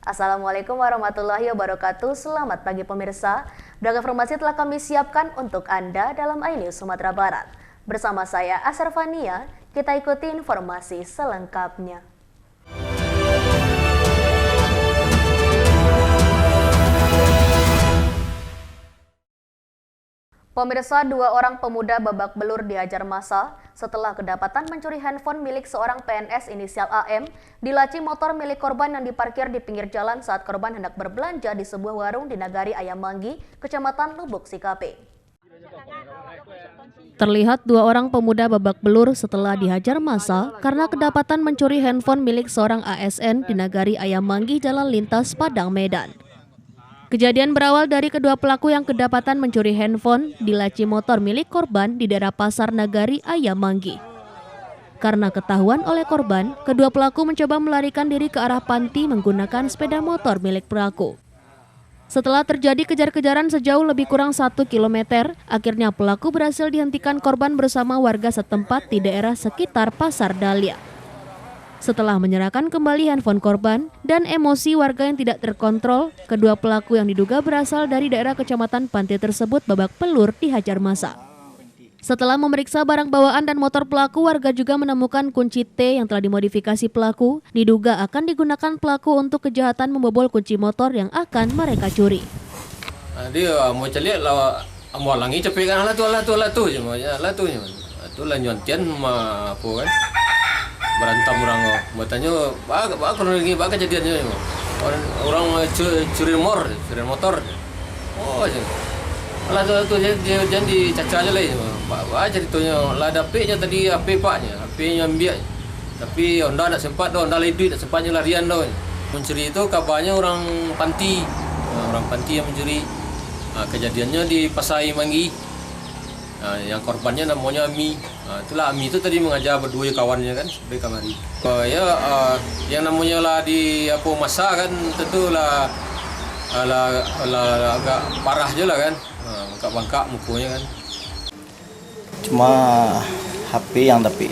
Assalamualaikum warahmatullahi wabarakatuh. Selamat pagi pemirsa. Beragam informasi telah kami siapkan untuk Anda dalam iNews Sumatera Barat. Bersama saya Asarfania, kita ikuti informasi selengkapnya. Pemirsa, dua orang pemuda babak belur dihajar massa setelah kedapatan mencuri handphone milik seorang PNS inisial AM di laci motor milik korban yang diparkir di pinggir jalan saat korban hendak berbelanja di sebuah warung di Nagari Ayam Manggi, Kecamatan Lubuk Sikape. Terlihat dua orang pemuda babak belur setelah dihajar massa karena kedapatan mencuri handphone milik seorang ASN di Nagari Ayam Manggi, Jalan Lintas, Padang, Medan. Kejadian berawal dari kedua pelaku yang kedapatan mencuri handphone di laci motor milik korban di daerah Pasar Nagari Ayam Manggi. Karena ketahuan oleh korban, kedua pelaku mencoba melarikan diri ke arah panti menggunakan sepeda motor milik pelaku. Setelah terjadi kejar-kejaran sejauh lebih kurang 1 km, akhirnya pelaku berhasil dihentikan korban bersama warga setempat di daerah sekitar Pasar Dahlia. Setelah menyerahkan kembali handphone korban dan emosi warga yang tidak terkontrol, kedua pelaku yang diduga berasal dari daerah Kecamatan Pantai tersebut babak belur dihajar massa. Setelah memeriksa barang bawaan dan motor pelaku, warga juga menemukan kunci T yang telah dimodifikasi pelaku, diduga akan digunakan pelaku untuk kejahatan membobol kunci motor yang akan mereka curi. Dia mau cari lah, mau langi cepet kan lah tu je lah nyontian mah apa kan. Berantem orang bertanya apa lagi apa kejadiannya orang curi motor lah tu jangan dicaca aja lah apa ceritanya lah dapetnya tadi HP-nya ambil tapi Honda tak sempat Honda lagi tak sempatnya larian mencuri itu kabarnya orang panti yang mencuri. Kejadiannya di Pasar Manggi. Yang korbannya namanya Ami. Itulah Ami itu tadi mengajar berdua kawannya kan sampai kamari. Yang namanya lah di apa masa kan tentulah agak parah je lah kan. Bengkak-bengkak mukanya kan. Cuma HP yang tapi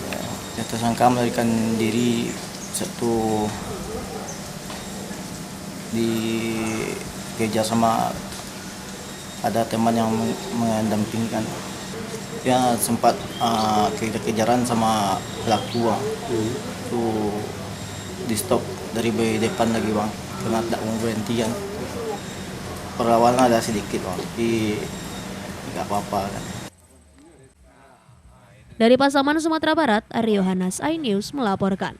tersangka melarikan diri satu dikejar sama ada teman yang mendampingikan. Ya sempat kejar-kejaran sama pelaku tu di stop dari depan lagi bang karena tak mau berhenti kan. Perlawanan ada sedikit bang tapi nggak apa-apa kan. Dari Pasaman, Sumatera Barat, Aryo Hanas, iNews melaporkan.